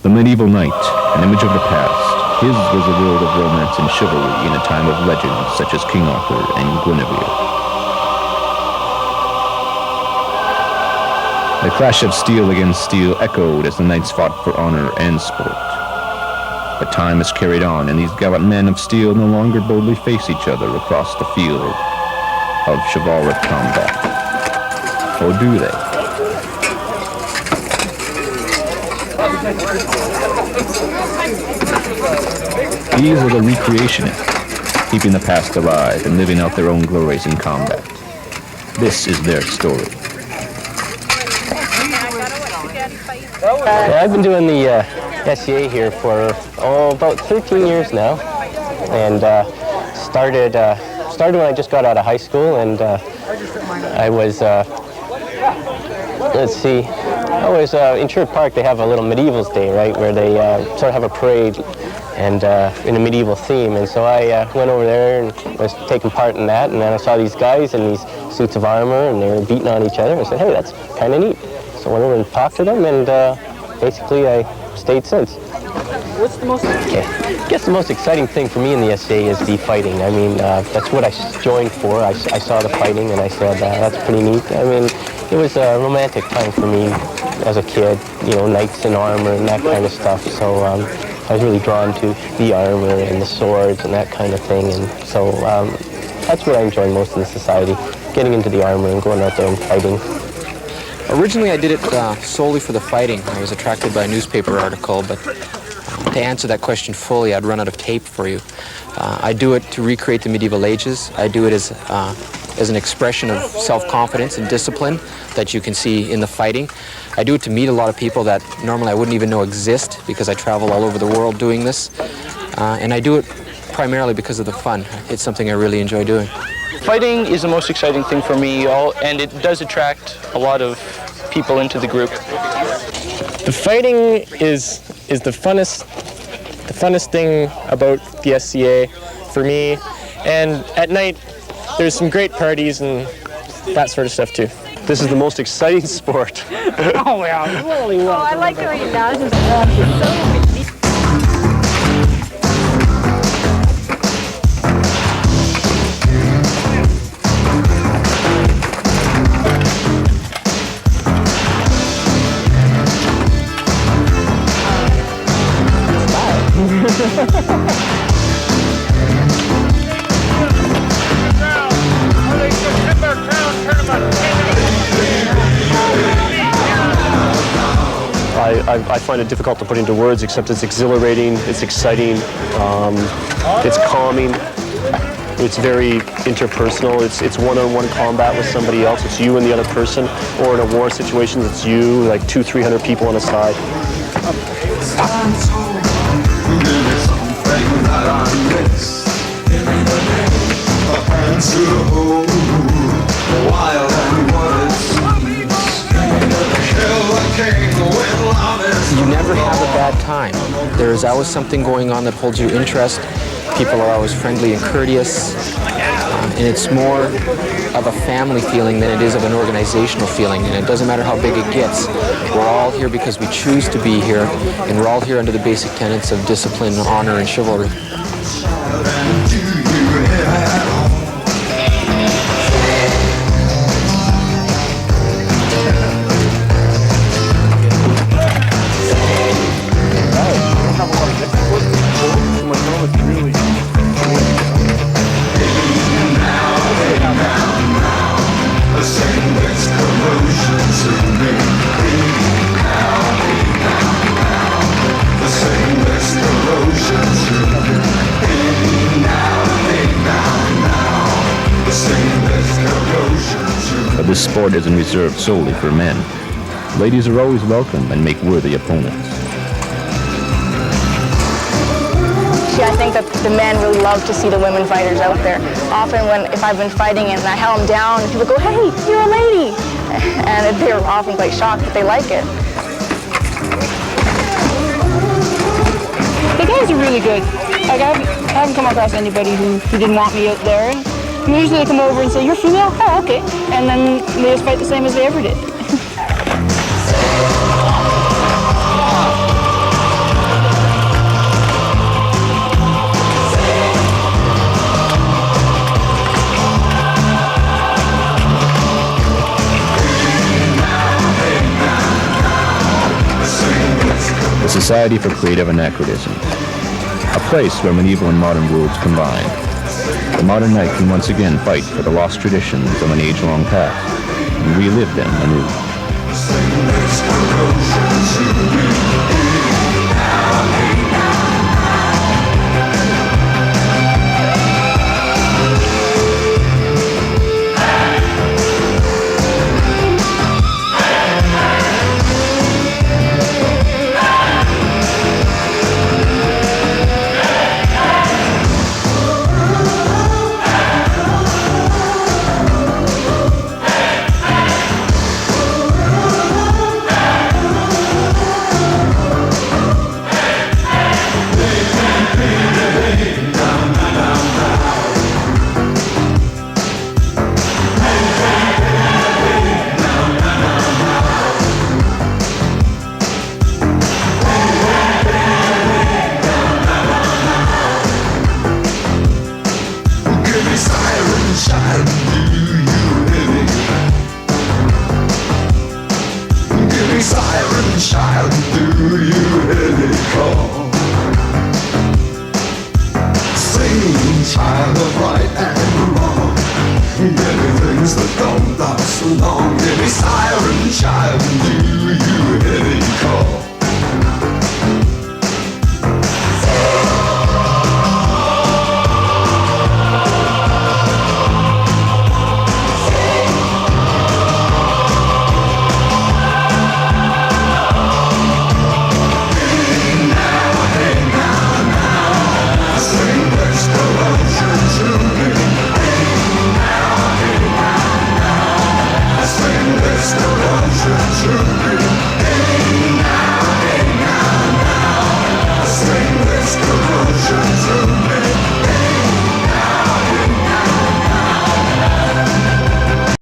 The medieval knight, an image of the past, his was a world of romance and chivalry in a time of legends such as King Arthur and Guinevere. The clash of steel against steel echoed as the knights fought for honor and sport. But time has carried on, and these gallant men of steel no longer boldly face each other across the field of chivalric combat. Or do they? These are the recreationists, keeping the past alive and living out their own glories in combat. This is their story. I've been doing the SCA here for about 13 years now, and started when I just got out of high school, and I was in Sherwood Park. They have a little medievals day, right, where they sort of have a parade and in a medieval theme, and so I went over there and was taking part in that, and then I saw these guys in these suits of armor, and they were beating on each other. I said, hey, that's kind of neat. So I went over and talked to them, and basically I stayed since. What's the most... I guess the most exciting thing for me in the SCA is the fighting. I mean, that's what I joined for. I saw the fighting, and I said, that's pretty neat. I mean, it was a romantic time for me as a kid, you know, knights in armor and that kind of stuff. So I was really drawn to the armor and the swords and that kind of thing. And so that's what I enjoy most in the society, getting into the armor and going out there and fighting. Originally, I did it solely for the fighting. I was attracted by a newspaper article, but to answer that question fully, I'd run out of tape for you. I do it to recreate the medieval ages. I do it as an expression of self-confidence and discipline that you can see in the fighting. I do it to meet a lot of people that normally I wouldn't even know exist, because I travel all over the world doing this. And I do it primarily because of the fun. It's something I really enjoy doing. Fighting is the most exciting thing for me, and it does attract a lot of people into the group. The fighting is the funnest thing about the SCA for me, and at night there's some great parties and that sort of stuff too. This is the most exciting sport. Oh yeah, really well. Oh, I like the way he does it. I find it difficult to put into words, except it's exhilarating, it's exciting, it's calming, it's very interpersonal, it's one-on-one combat with somebody else, it's you and the other person, or in a war situation, it's you, like 200-300 people on a side. You never have a bad time. There is always something going on that holds your interest. People are always friendly and courteous. And it's more of a family feeling than it is of an organizational feeling. And it doesn't matter how big it gets. We're all here because we choose to be here. And we're all here under the basic tenets of discipline, honor, and chivalry. But this sport isn't reserved solely for men. Ladies are always welcome and make worthy opponents. I think that the men really love to see the women fighters out there. Often if I've been fighting and I held them down, people go, hey, you're a lady. And they're often quite shocked, but they like it. The guys are really good. Like, I haven't come across anybody who didn't want me out there. And usually they come over and say, you're female? Oh, okay. And then they just fight the same as they ever did. Society for Creative Anachronism, a place where medieval and modern worlds combine. The modern knight can once again fight for the lost traditions of an age-long past and relive them anew. Child, do you hear me call? Sing, child of right and wrong. Give me things that don't last long. Give me siren, child, do you hear me call? Restoration to me.